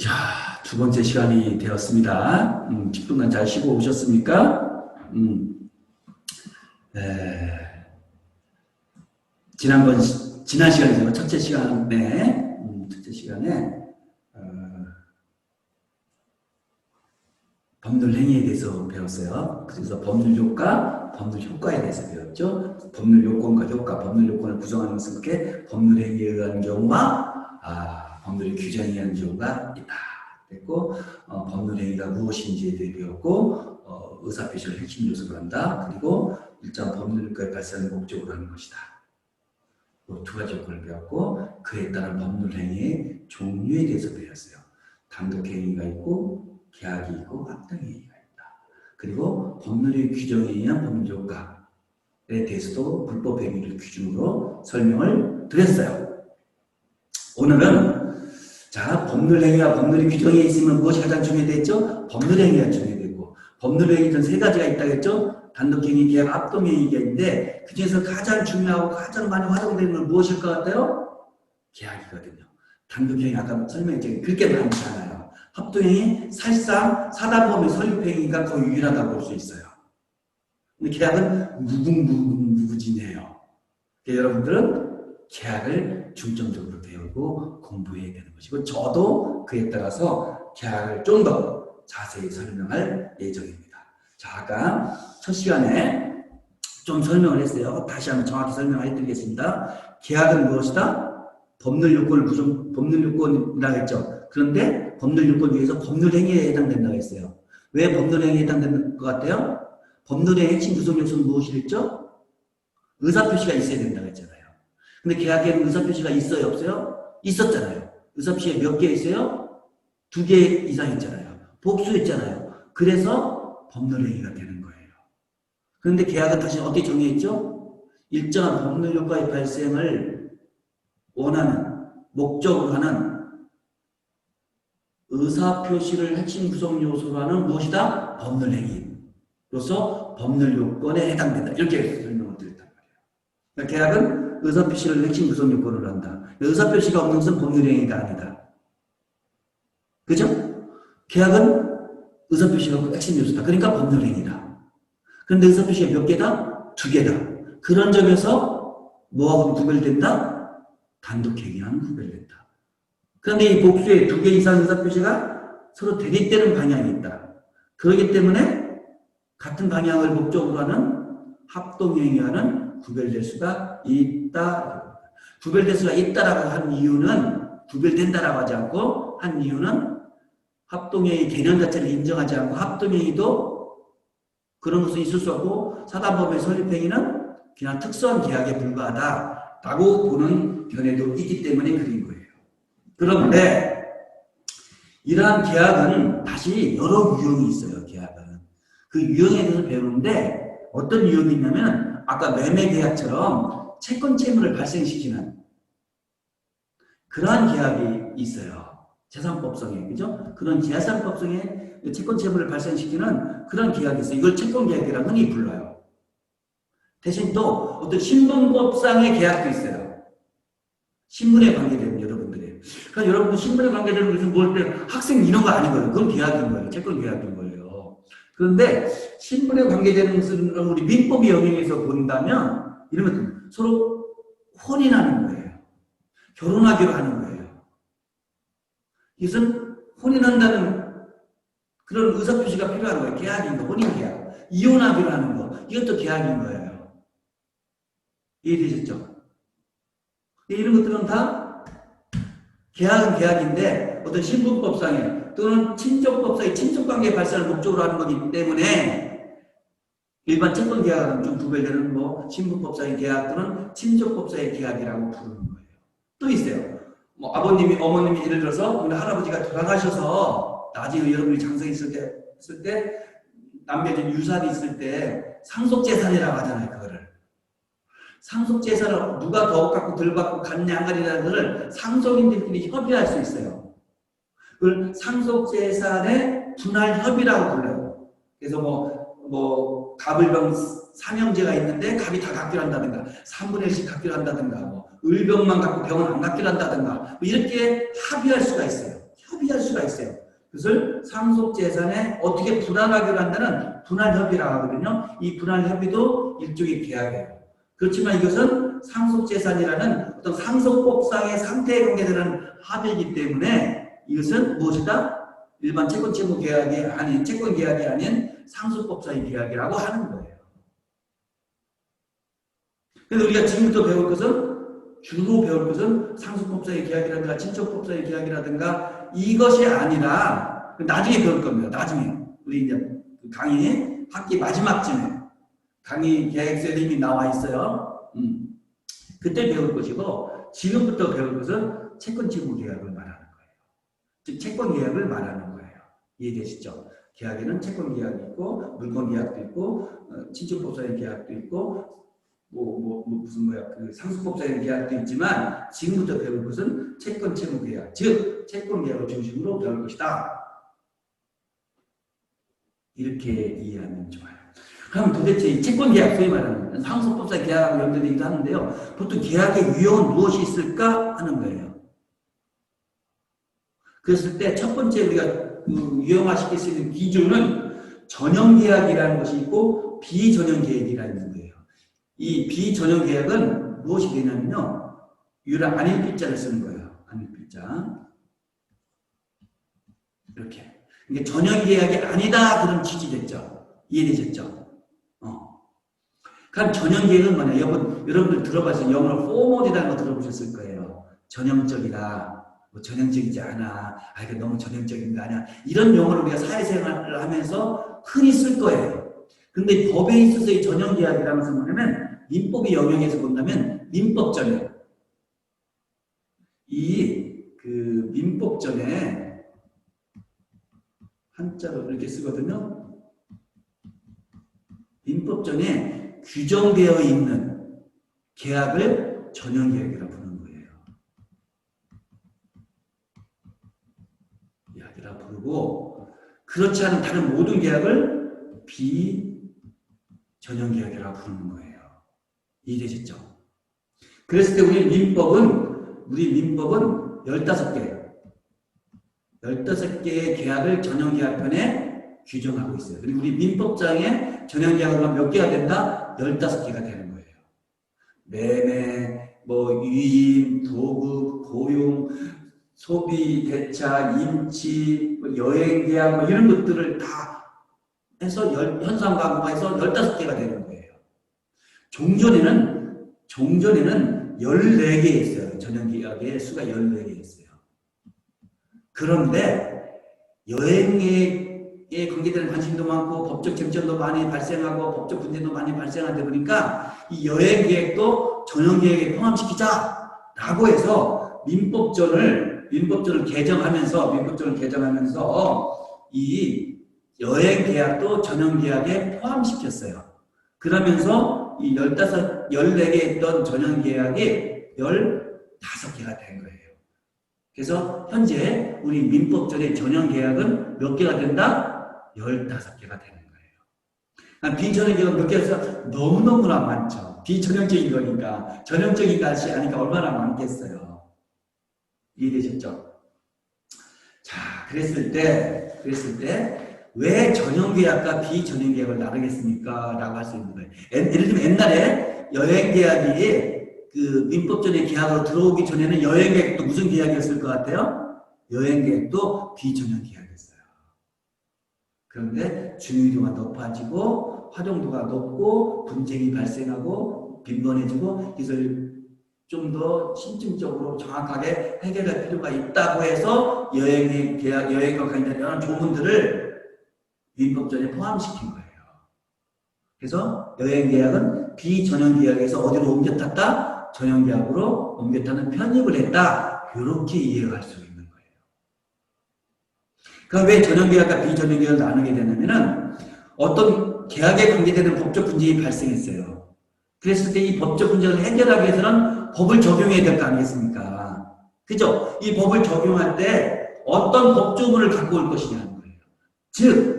자, 두 번째 시간이 되었습니다. 10분간 잘 쉬고 오셨습니까? 네. 지난 시간이죠. 첫째 시간에, 법률 행위에 대해서 배웠어요. 그래서 법률 효과, 법률 효과에 대해서 배웠죠. 법률 요건과 효과, 법률 요건을 구성하는 것은 그렇게 법률 행위에 의한 경우와, 법률의 규정에 의한 경우가 있다. 그랬고, 법률 행위가 무엇인지에 대해 배웠고, 의사표시를 핵심 요소로 한다. 그리고 일정 법률 효과에 발생하는 목적으로 하는 것이다. 두 가지 요건을 배웠고, 그에 따른 법률 행위의 종류에 대해서 배웠어요. 단독 행위가 있고, 계약이 있고, 합동 행위가 있다. 그리고 법률의 규정에 의한 법률 효과에 대해서도 불법 행위를 기준으로 설명을 드렸어요. 오늘은 자, 법률 행위와 법률의 규정에 있으면 무엇이 가장 중요했죠? 법률 행위가 중요했고, 법률 행위는 세 가지가 있다고 했죠? 단독 행위, 계약, 합동 행위가 있는데 그 중에서 가장 중요하고 가장 많이 활용되는 건 무엇일 것 같아요? 계약이거든요. 단독 행위 아까 설명했죠. 그렇게 많지 않아요. 합동 행위 사실상 사단법의 설립 행위가 거의 유일하다고 볼 수 있어요. 근데 계약은 무궁무진해요. 여러분들은 계약을 중점적으로 배우고 공부해야 되는 것이고, 저도 그에 따라서 계약을 좀 더 자세히 설명할 예정입니다. 자, 아까 첫 시간에 좀 설명을 했어요. 다시 한번 정확히 설명해 드리겠습니다. 계약은 무엇이다? 법률 요건이라고 했죠. 그런데 법률 요건 위에서 법률 행위에 해당된다고 했어요. 왜 법률 행위에 해당되는 것 같아요? 법률의 핵심 구성 요소는 무엇이랬죠? 의사표시가 있어야 된다고 했잖아요. 근데 계약에는 의사표시가 있어요, 없어요? 있었잖아요. 의사표시가 몇 개 있어요? 2개 이상 있잖아요. 복수했잖아요. 그래서 법률행위가 되는 거예요. 그런데 계약은 다시 어떻게 정해있죠? 일정한 법률 효과의 발생을 원하는, 목적으로 하는 의사표시를 핵심 구성 요소로 하는 무엇이다? 법률행위로서 법률 요건에 해당된다. 이렇게 설명을 드렸단 말이에요. 그러니까 계약은 의사표시를 핵심 구성 요건으로 한다. 의사표시가 없는 것은 법률행위가 아니다. 그죠? 계약은 의사표시가 핵심 요소다. 그러니까 법률행위다. 그런데 의사표시가 몇 개다? 2개다. 그런 점에서 뭐하고 구별된다? 단독행위와는 구별된다. 그런데 이 복수의 2개 이상 의사표시가 서로 대립되는 방향이 있다. 그렇기 때문에 같은 방향을 목적으로 하는 합동행위와는 구별될 수가 있다. 구별될 수가 있다라고 한 이유는, 구별된다라고 하지 않고 한 이유는 합동행위 개념 자체를 인정하지 않고, 합동행위도 그런 것은 있을 수 없고 사단법의 설립행위는 그냥 특수한 계약에 불과하다라고 보는 견해도 있기 때문에 그린 거예요. 그런데 이러한 계약은 다시 여러 유형이 있어요. 계약은 그 유형에 대해서 배우는데, 어떤 유형이 있냐면 아까 매매계약처럼 채권 채무를 발생시키는 그러한 계약이 있어요. 재산법성에, 그죠? 그런 재산법성에 채권 채무를 발생시키는 그런 계약이 있어요. 이걸 채권계약이라고 흔히 불러요. 대신 또 어떤 신분법상의 계약도 있어요. 신분에 관계되는 여러분들이. 그러니까 여러분들 신분에 관계되는 것은 뭘 때 학생 이런 거 아니고요. 그건 계약인 거예요. 채권계약인 거예요. 그런데 신분에 관계되는 것은 우리 민법의 영역에서 본다면 이런 것들 서로 혼인하는 거예요. 결혼하기로 하는 거예요. 이것은 혼인한다는 그런 의사표시가 필요한 거예요. 계약인 거, 혼인계약. 이혼하기로 하는 거, 이것도 계약인 거예요. 이해되셨죠? 이런 것들은 다 계약은 계약인데 어떤 신분법상의 또는 친족법상의 친족관계에 발생을 목적으로 하는 거기 때문에 일반 채권계약은 좀 구별되는 신분법상의 계약 또는 친족법상의 계약이라고 부르는 거예요. 또 있어요. 아버님이, 어머님이 예를 들어서 우리 할아버지가 돌아가셔서 나중에 여러분이 장성했을 때 남겨진 유산이 있을 때 상속재산이라고 하잖아요. 그거를 상속재산을 누가 더 갖고 덜 갖고 갔냐 안 가냐는 것을 상속인들끼리 협의할 수 있어요. 그걸 상속재산의 분할 협의라고 불러요. 그래서 갑을병 삼형제가 있는데 갑이 다 갖기로 한다든가 3분의 1씩 갖기로 한다든가 을병만 갖고 병은 안 갖기로 한다든가 이렇게 합의할 수가 있어요. 협의할 수가 있어요. 그것을 상속재산에 어떻게 분할하기로 한다는 분할협의라고 하거든요. 이 분할협의도 일종의 계약이에요. 그렇지만 이것은 상속재산이라는 어떤 상속법상의 상태에 관계되는 합의이기 때문에 이것은 무엇이다? 일반 채권채무계약이 아닌 채권계약이 아닌 상속법상의 계약이라고 하는 거예요. 그래서 우리가 지금부터 배울 것은 주로 배울 것은 상속법상의 계약이라든가 친척법상의 계약이라든가 이것이 아니라 나중에 배울 겁니다. 나중에 우리 이제 강의 학기 마지막쯤에 강의 계획서에 이미 나와 있어요. 그때 배울 것이고 지금부터 배울 것은 채권채무 계약을 말하는 거예요. 즉 채권 계약을 말하는 거예요. 이해되시죠? 계약에는 채권 계약이 있고 물권 계약도 있고 친척법상의 계약도 있고 그 상속법상의 계약도 있지만 지금부터 배울 것은 채권 채무 계약, 즉 채권 계약을 중심으로 배울 것이다. 이렇게 이해하면 좋아요. 그럼 도대체 이 채권 계약, 소위 말하는 상속법상 계약하고 연결되기도 하는데요. 보통 계약의 유형은 무엇이 있을까 하는 거예요. 그랬을 때 첫 번째 우리가 유형화시킬 수 있는 기준은 전형 계약이라는 것이 있고 비전형 계약이라는 거예요. 이 비전형 계약은 무엇이 되냐면요. 유라 안일비자를 쓰는 거예요. 안일비자. 이렇게. 이게 전형 계약이 아니다. 그런 취지겠죠. 이해되셨죠? 그럼 전형 계약은 뭐냐? 여러분들 들어봐서 영어로 포멀이라는 거 들어보셨을 거예요. 전형적이다. 뭐 전형적이지 않아. 아, 이게 너무 전형적인 거 아니야. 이런 용어를 우리가 사회생활을 하면서 흔히 쓸 거예요. 근데 법에 있어서 이 전형 계약이라는 것은 뭐냐면 민법의 영역에서 본다면 민법전에 그 민법전에 한자로 이렇게 쓰거든요. 민법전에 규정되어 있는 계약을 전형 계약이라고 부르는 거예요. 계약이라고 부르고 그렇지 않은 다른 모든 계약을 비전형 계약이라고 부르는 거예요. 이해되셨죠? 그랬을 때 우리 민법은 15개의 계약을 전형 계약편에 규정하고 있어요. 그리고 우리 민법상에 전형 계약은 몇 개가 된다? 15개가 되는 거예요. 매매, 유임, 도급, 고용, 소비, 대차, 임치, 여행 계약 이런 것들을 다 해서 현상과목해서 15개가 되는 거예요. 종전에는 14개 있어요. 전형 계약의 수가 14개 있어요. 그런데 여행에 관계되는 관심도 많고 법적 쟁점도 많이 발생하고 법적 문제도 많이 발생하다 보니까 이 여행 계획도 전형 계획에 포함시키자라고 해서 민법전을 개정하면서 이 여행 계약도 전형 계약에 포함시켰어요. 그러면서 이 14개 있던 전형 계약이 15개가 된 거예요. 그래서 현재 우리 민법전의 전형 계약은 몇 개가 된다? 15개가 되는 거예요. 비전형 계약은 몇 개가 있어? 너무너무나 많죠. 비전형적인 거니까. 전형적인 것이 아니까 얼마나 많겠어요. 이해되셨죠? 자, 그랬을 때 왜 전형 계약과 비전형 계약을 나누겠습니까? 라고 할 수 있는 거예요. 예를 들면 옛날에 여행 계약이 그 민법전의 계약으로 들어오기 전에는 여행 계획도 무슨 계약이었을 것 같아요? 여행 계획도 비전형 계약이었어요. 그런데 중요도가 높아지고 활용도가 높고 분쟁이 발생하고 빈번해지고 이것을 좀 더 심층적으로 정확하게 해결할 필요가 있다고 해서 여행과 관련된 조문들을 민법전에 포함시킨 거예요. 그래서 여행 계약은 비전형 계약에서 어디로 옮겼다? 전형 계약으로 옮겼다는 편입을 했다. 이렇게 이해할 수 있는 거예요. 그럼 왜 전형 계약과 비전형 계약을 나누게 되냐면은 어떤 계약에 관계되는 법적 분쟁이 발생했어요. 그랬을 때 이 법적 분쟁을 해결하기 위해서는 법을 적용해야 될 거 아니겠습니까? 그죠? 이 법을 적용할 때 어떤 법조문을 갖고 올 것이냐는 거예요. 즉,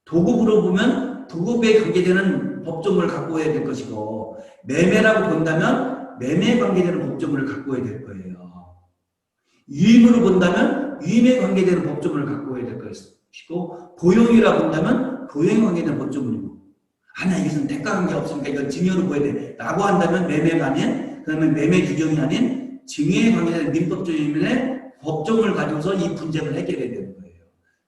도급으로 보면 도급에 관계되는 법조문을 갖고 와야 될 것이고 매매라고 본다면 매매에 관계되는 법조문을 갖고 와야 될 거예요. 유임으로 본다면 유임에 관계되는 법조문을 갖고 와야 될 것이고, 고용이라 본다면 고용에 관계되는 법조문이고, 아니야, 이것은 대가 관계 없으니까 이건 증여로 보여야 돼. 라고 한다면 매매가 아닌, 그러면 매매 규정이 아닌 증여에 관계되는 민법조문의 법조문을 가지고서 이 분쟁을 해결해야 되는 거예요.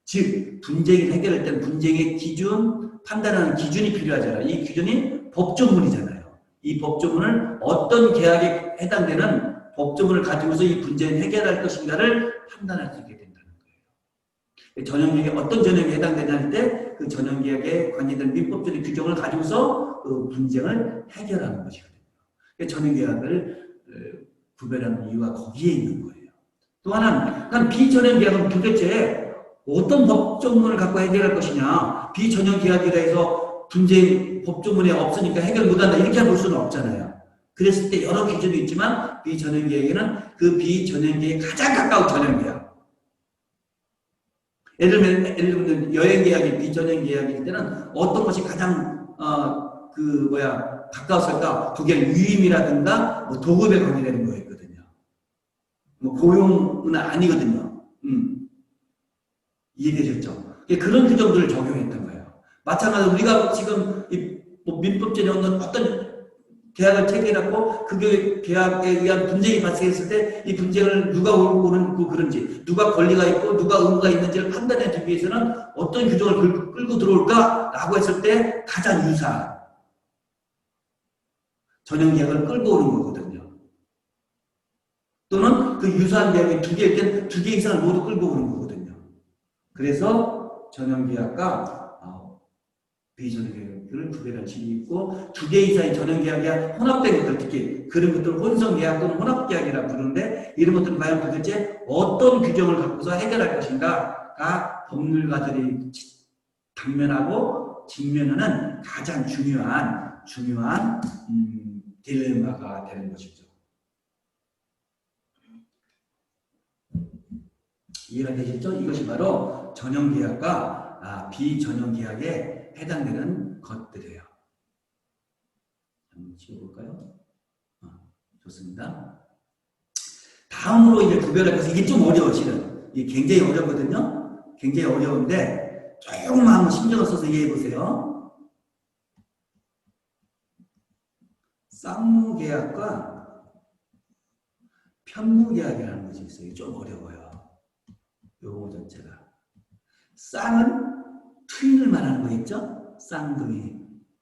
즉, 분쟁을 해결할 때는 분쟁의 기준, 판단하는 기준이 필요하잖아요. 이 기준이 법조문이잖아요. 이 법조문을 어떤 계약에 해당되는 법조문을 가지고서 이 분쟁을 해결할 것인가를 판단할 수 있게 된다는 거예요. 전형계약에 어떤 전형에 해당되냐 할 때 그 전형계약에 관계된 민법적인 규정을 가지고서 그 분쟁을 해결하는 것이거든요. 전형계약을 구별하는 이유가 거기에 있는 거예요. 또 하나는 비전형계약은 도대체 어떤 법조문을 갖고 해결할 것이냐. 비전형계약이라 해서 분쟁 법조문에 없으니까 해결 못한다 이렇게 볼 수는 없잖아요. 그랬을 때 여러 기준이 있지만 비전형계약에는 그 비전형계약에 가장 가까운 전형계약. 예를 들면 여행계약이 비전형계약일 때는 어떤 것이 가장 가까웠을까? 그게 유임이라든가 뭐 도급에 관계되는 거였거든요. 뭐 고용은 아니거든요. 이해되셨죠? 그런 규정들을 적용했던 거예요. 마찬가지로 우리가 지금 민법전에 없는 어떤 계약을 체결하고 그 계약에 의한 분쟁이 발생했을 때 이 분쟁을 누가 옳고 그런지, 누가 권리가 있고 누가 의무가 있는지를 판단해주기 위해서는 어떤 규정을 끌고 들어올까라고 했을 때 가장 유사한 전형계약을 끌고 오는 거거든요. 또는 그 유사한 계약이 두 개일 땐 두 개 이상을 모두 끌고 오는 거거든요. 그래서 전형계약과 비전형계약을 구별할 질이 있고, 두 개 이상의 전형계약이 혼합된 것들, 특히 그런 것들을 혼성계약 또는 혼합계약이라 부르는데, 이런 것들은 과연 도대체 어떤 규정을 갖고서 해결할 것인가가 법률가들이 당면하고 직면하는 가장 중요한 딜레마가 되는 것이죠. 이해가 되시죠? 이것이 바로 전형계약과 비전형계약의 해당되는 것들이에요. 한번 지워볼까요? 좋습니다. 다음으로 이제 구별할 것은, 이게 좀 어려워, 실은. 이게 굉장히 어렵거든요? 굉장히 어려운데, 조금만 한번 신경을 써서 이해해 보세요. 쌍무계약과 편무계약이라는 것이 있어요. 좀 어려워요. 요거 자체가. 쌍은 트윈을 말하는 거겠죠? 쌍둥이.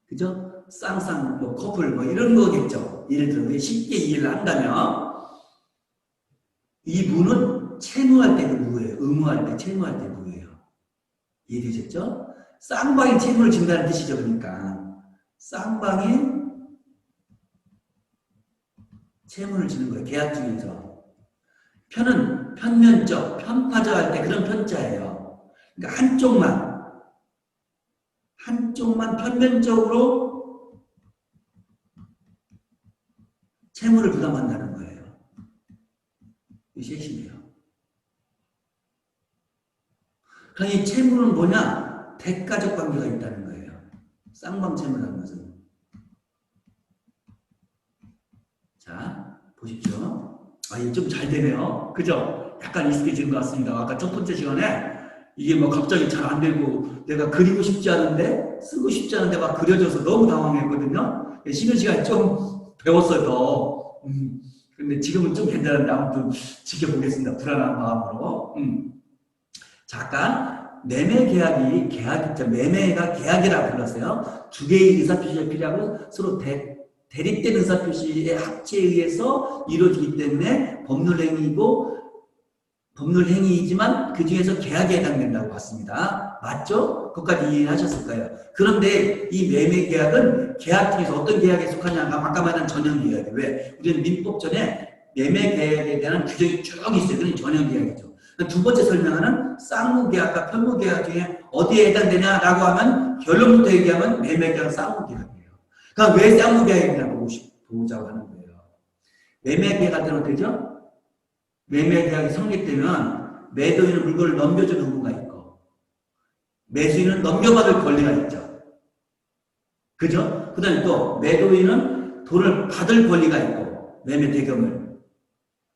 그죠? 쌍쌍, 뭐, 커플, 뭐, 이런 거겠죠? 예를 들어, 쉽게 이해를 한다면, 이 무는 채무할 때 그 무예요. 의무할 때, 채무할 때 무예요. 이해되셨죠? 쌍방이 채무를 진다는 뜻이죠, 그러니까. 쌍방이 채무를 지는 거예요, 계약 중에서. 편은 편면적, 편파적 할 때 그런 편자예요. 그러니까 한쪽만 편면적으로 채무를 부담한다는 거예요. 이게 핵심이에요. 그러니까 이 채무는 뭐냐? 대가적 관계가 있다는 거예요. 쌍방 채무라는 것은. 자, 보십시오. 이게 좀 잘 되네요. 그죠? 약간 익숙해진 것 같습니다. 아까 첫 번째 시간에 이게 뭐 갑자기 잘 안 되고 내가 그리고 싶지 않은데 쓰고 싶지 않은데 막 그려져서 너무 당황했거든요. 쉬는 시간에 좀 배웠어요, 더. 근데 지금은 좀 괜찮은데 아무튼 지켜보겠습니다. 불안한 마음으로. 잠깐, 매매 계약이 계약이죠. 매매가 계약이라고 불렀어요. 두 개의 의사표시가 필요하고 서로 대립된 의사표시의 합치에 의해서 이루어지기 때문에 법률행위이지만 그 중에서 계약에 해당된다고 봤습니다. 맞죠? 그것까지 이해하셨을 거예요. 그런데 이 매매계약은 계약 중에서 어떤 계약에 속하냐가 아까 말한 전형계약이에요. 왜? 우리는 민법전에 매매계약에 대한 규정이 쭉 있어요. 그건 전형계약이죠. 두 번째 설명하는 쌍무계약과 편무계약 중에 어디에 해당되냐라고 하면 결론부터 얘기하면 매매계약은 쌍무계약이에요. 그러니까 왜 쌍무계약이냐고 보자고 하는 거예요. 매매계약할 때는 어떻게죠? 매매계약이 성립되면 매도인은 물건을 넘겨주는 의무가 있고 매수인은 넘겨받을 권리가 있죠. 그죠? 그 다음에 또 매도인은 돈을 받을 권리가 있고 매매대금을,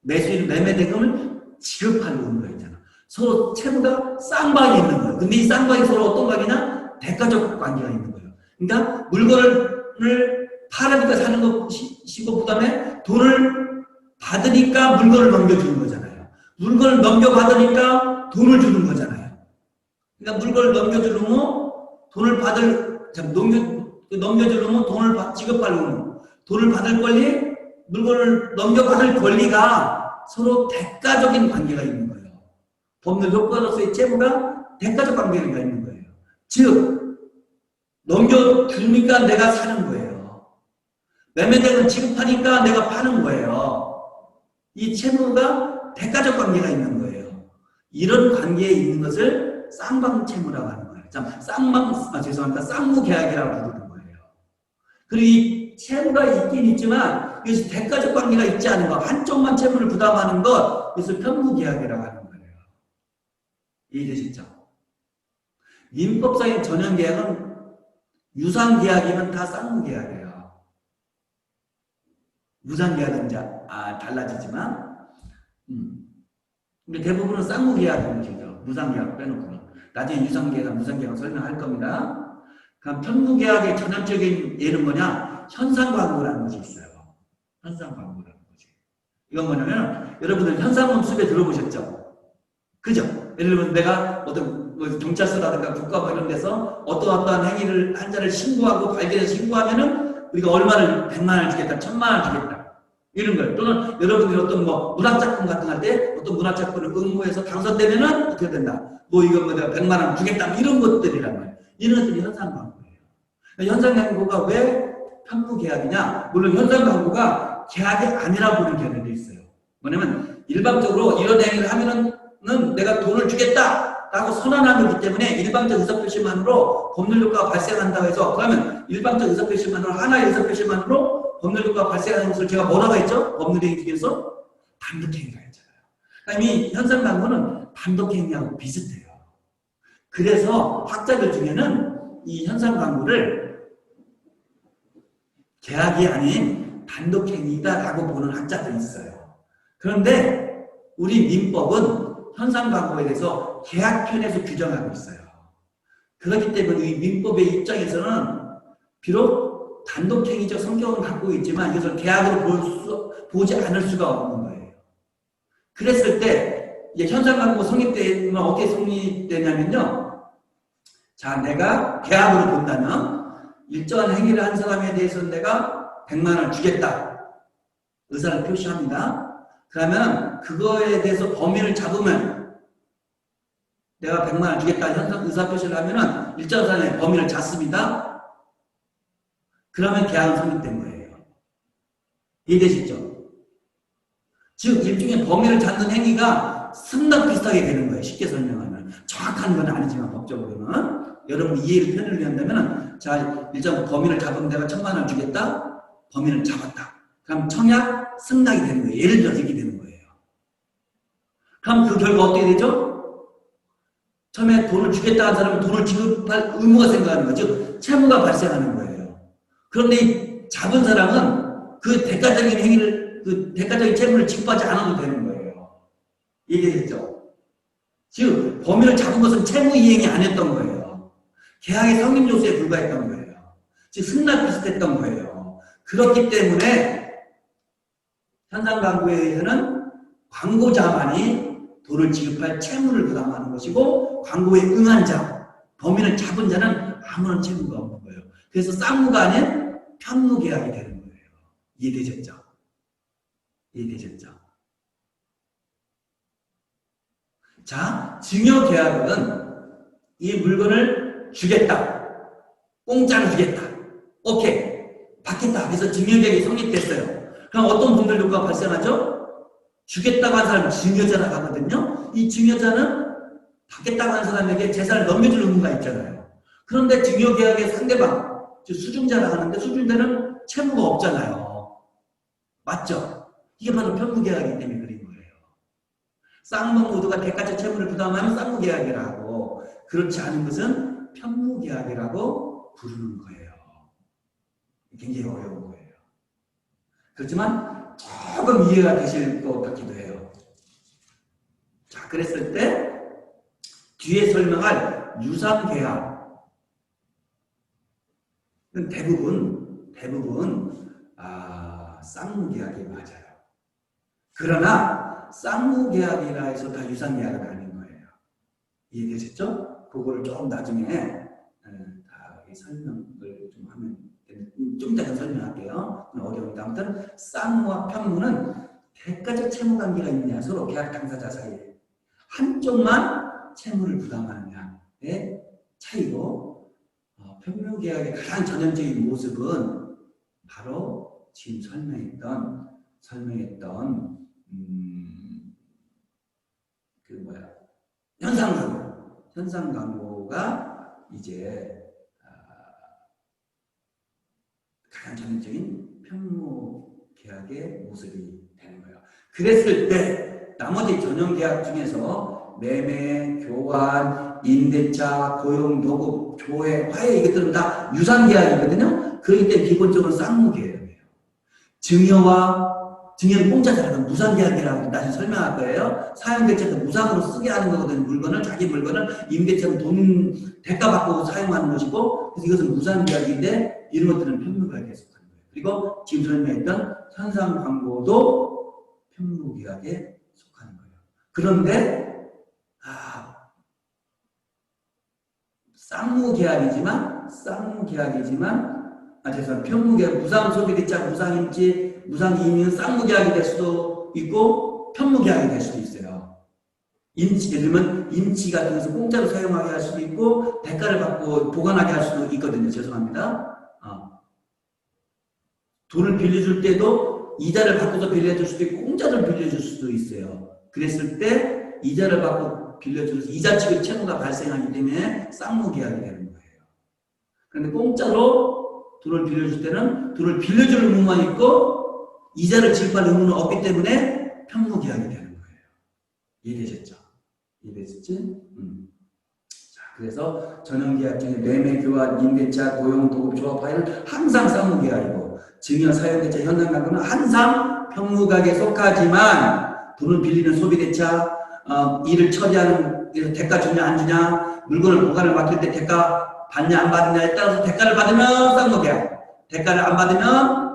매수인은 매매대금을 지급할 의무가 있잖아. 서로 채무가 쌍방이 있는 거예요. 근데 이 쌍방이 서로 어떤 관계냐? 대가적 관계가 있는 거예요. 그러니까 물건을 팔으니까 사는 것이고 그다음에 돈을 받으니까 물건을 넘겨주는 거잖아요. 물건을 넘겨받으니까 돈을 주는 거잖아요. 그러니까 물건을 넘겨주려면 돈을 넘겨주려면 돈을 지급할 의무, 돈을 받을 권리, 물건을 넘겨받을 권리가 서로 대가적인 관계가 있는 거예요. 법률 효과로서의 채무가 대가적 관계가 있는 거예요. 즉 넘겨주니까 내가 사는 거예요. 매매대금을 지급하니까 내가 파는 거예요. 이 채무가 대가적 관계가 있는 거예요. 이런 관계에 있는 것을 쌍방채무라고 하는 거예요. 죄송합니다. 쌍무계약이라고 부르는 거예요. 그리고 이 채무가 있긴 있지만 이것이 대가적 관계가 있지 않은 것, 한쪽만 채무를 부담하는 것, 이것을 편무계약이라고 하는 거예요. 이해되시죠? 민법상의 전형계약은 유상계약이면 다 쌍무계약이에요. 유상계약은 이제 달라지지만 근데 대부분은 쌍무계약으로 되죠. 무상계약 빼놓고는. 나중에 유상계약, 무상계약 설명할 겁니다. 그럼 편무계약의 전형적인 예는 뭐냐? 현상광고라는 것이 있어요. 현상광고라는 것이. 이건 뭐냐면 여러분들 현상금 수배 들어보셨죠? 그죠? 예를 들면 내가 어떤 경찰서라든가 국가 이런 데서 어떠한 행위를 한 자를 신고하고 발견해서 신고하면은 우리가 얼마를 100만 원을 주겠다, 1000만 원을 주겠다. 이런 거예요. 또는 여러분들이 어떤 문학작품 같은 거 할 때 어떤 문학작품을 응모해서 당선되면은 어떻게 된다. 이거 내가 100만 원 주겠다. 이런 것들이란 말이에요. 이런 것들이 현상광고예요. 현상광고가 왜 편무계약이냐? 물론 현상광고가 계약이 아니라고 보는 견해도 있어요. 뭐냐면 일반적으로 이런 행위를 하면은 내가 돈을 주겠다 라고 선언한 거기 때문에 일방적 의사표시만으로 법률효과가 발생한다고 해서 그러면 일방적 의사표시만으로 하나의 의사표시만으로 법률효과가 발생하는 것을 제가 뭐라고 했죠? 법률행위 중에서 단독행위가 있잖아요. 그러니까 이 현상광고는 단독행위하고 비슷해요. 그래서 학자들 중에는 이 현상광고를 계약이 아닌 단독행위다라고 보는 학자들이 있어요. 그런데 우리 민법은 현상광고에 대해서 계약편에서 규정하고 있어요. 그렇기 때문에 이 민법의 입장에서는 비록 단독행위적 성격은 갖고 있지만 이것을 계약으로 보지 않을 수가 없는 거예요. 그랬을 때 현상광고 성립되면 어떻게 성립되냐면요. 자, 내가 계약으로 본다면 일정한 행위를 한 사람에 대해서는 내가 100만 원 주겠다. 의사를 표시합니다. 그러면 그거에 대해서 범위를 잡으면 내가 100만 원 주겠다 의사표시를 하면은 일정 시간에 범위를 잡습니다. 그러면 계약은 성립된 거예요. 이해되시죠? 즉 일종의 범위를 잡는 행위가 승낙 비슷하게 되는 거예요. 쉽게 설명하면. 정확한 건 아니지만 법적으로는 여러분 이해를 편을 위한다면 자 일정 범위를 잡으면 내가 1000만 원 주겠다. 범위를 잡았다. 그럼 청약 승낙이 되는 거예요. 예를 들어서 이렇게 되는 거예요. 그럼 그 결과 어떻게 되죠? 처음에 돈을 주겠다 한 사람은 돈을 지급할 의무가 생겨나는 거죠. 채무가 발생하는 거예요. 그런데 이 잡은 사람은 그 대가적인 행위를, 그 대가적인 채무를 지급하지 않아도 되는 거예요. 이해되겠죠? 즉, 범위를 잡은 것은 채무 이행이 아니었던 거예요. 계약의 성립 요소에 불과했던 거예요. 즉, 승낙 비슷했던 거예요. 그렇기 때문에 현상광고에 의해서는 광고자만이 돈을 지급할 채무를 부담하는 것이고 광고에 응한 자, 범위를 잡은 자는 아무런 채무가 없는 거예요. 그래서 쌍무가 아닌 편무계약이 되는 거예요. 이해되셨죠? 이해되셨죠? 자, 증여계약은 이 물건을 주겠다. 공짜로 주겠다. 오케이. 받겠다. 그래서 증여계약이 성립됐어요. 그럼 어떤 분들 효과가 발생하죠? 주겠다고 한 사람은 증여자라고 하거든요. 이 증여자는 받겠다고 한 사람에게 재산을 넘겨줄 의무가 있잖아요. 그런데 증여계약의 상대방, 즉 수증자라고 하는데 수증자는 채무가 없잖아요. 맞죠? 이게 바로 편무계약이기 때문에 그린 거예요. 쌍방 모두가 대가적 채무를 부담하는 쌍무계약이라고, 그렇지 않은 것은 편무계약이라고 부르는 거예요. 굉장히 어려운 거예요. 그렇지만 조금 이해가 되실 것 같기도 해요. 그랬을 때 뒤에 설명할 유상계약은 대부분 쌍무계약이 맞아요. 그러나 쌍무계약이라 해서 다 유상계약은 아닌 거예요. 이해되셨죠? 그거를 조금 나중에 다 설명을 좀 하면 좀 이따가 설명할게요. 어려우니까 아무튼 쌍무와 편무는 대가적 채무 관계가 있느냐 서로 계약 당사자 사이에 한쪽만 채무를 부담하느냐의 차이로 편무계약의 가장 전형적인 모습은 바로 지금 설명했던 현상광고가 이제 가장 전형적인 편무계약의 모습이 되는 거예요. 그랬을 때 나머지 전형계약 중에서 매매, 교환, 임대차, 고용, 도급, 조회, 화해 이것들은 다 유상계약이거든요. 그렇기 때문에 기본적으로 쌍무계약이에요. 증여는 공짜잖아요. 무상계약이라고 나중에 설명할 거예요. 사용대체도 무상으로 쓰게 하는 거거든요. 물건을, 자기 물건을. 임대차는 돈, 대가 받고 사용하는 것이고, 그래서 이것은 무상계약인데, 이런 것들은 편무계약에 속하는 거예요. 그리고 지금 설명했던 현상광고도 편무계약에 속하는 거예요. 그런데, 편무계약, 무상소비대차, 무상임치, 무상이민은 쌍무계약이 될 수도 있고 편무계약이 될 수도 있어요. 예를 들면 임치 같은 것을 공짜로 사용하게 할 수도 있고 대가를 받고 보관하게 할 수도 있거든요. 죄송합니다. 돈을 빌려줄 때도 이자를 받고서 빌려줄 수도 있고 공짜로 빌려줄 수도 있어요. 그랬을 때 이자를 받고 빌려주면서 이자 측의 채무가 발생하기 때문에 쌍무계약이 되는 거예요. 그런데 공짜로 돈을 빌려줄 때는 돈을 빌려줄 의무만 있고 이자를 지급할 의무는 없기 때문에 편무계약이 되는 거예요. 이해되셨죠? 이해되셨지? 자, 그래서 전형계약 중에 매매, 교환, 임대차, 고용, 도급, 조합, 화해는 항상 쌍무계약이고 증여, 사용대차, 현상광고는 항상 편무계약에 속하지만 돈을 빌리는 소비대차, 일을 처리하는 대가 주냐 안 주냐, 물건을 보관을 맡길 때 대가 받냐 안 받느냐에 따라서 대가를 받으면 쌍무계약, 대가를 안 받으면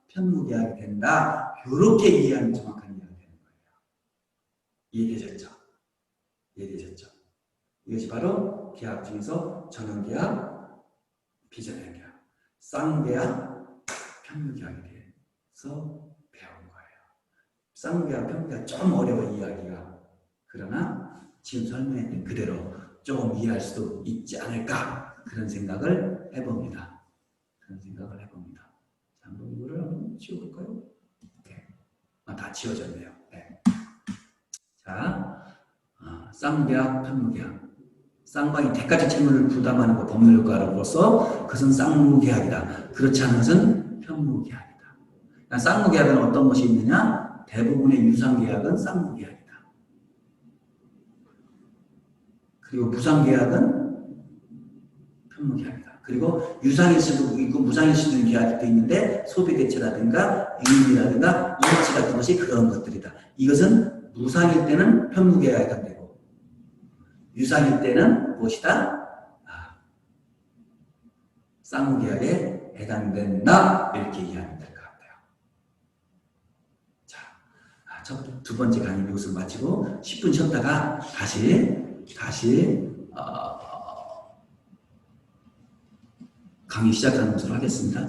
편무계약이 된다. 이렇게 이해하면 정확한 이해가 되는 거예요. 이해되셨죠? 이해되셨죠? 이것이 바로 계약 중에서 전형계약, 비전형계약, 쌍계약, 편무계약에 대해서 배운 거예요. 쌍계약, 편무계약 좀 어려워 이해하기가. 그러나 지금 설명했던 그대로 조금 이해할 수도 있지 않을까 그런 생각을 해봅니다. 자, 한번 이거를 한번 지워볼까요? 네. 다 지워졌네요. 네. 자, 쌍계약, 편무계약. 쌍방이 대가적 채무를 부담하는 것 법률 효과로서 그것은 쌍무계약이다. 그렇지 않은 것은 편무계약이다. 쌍무계약은 어떤 것이 있느냐? 대부분의 유상계약은 쌍무계약이다. 그리고 무상계약은 편무계약이다. 그리고 유상일 수도 있고 무상일 수도 있는 계약도 있는데 소비대체라든가 유인이라든가 임치 같은 것이 그런 것들이다. 이것은 무상일 때는 편무계약에 해당되고 유상일 때는 무엇이다? 쌍무계약에 해당된다. 이렇게 이해하면 될 것 같아요. 자, 두 번째 강의 이것을 마치고 10분 쉬었다가 다시 강의 시작하는 것으로 하겠습니다.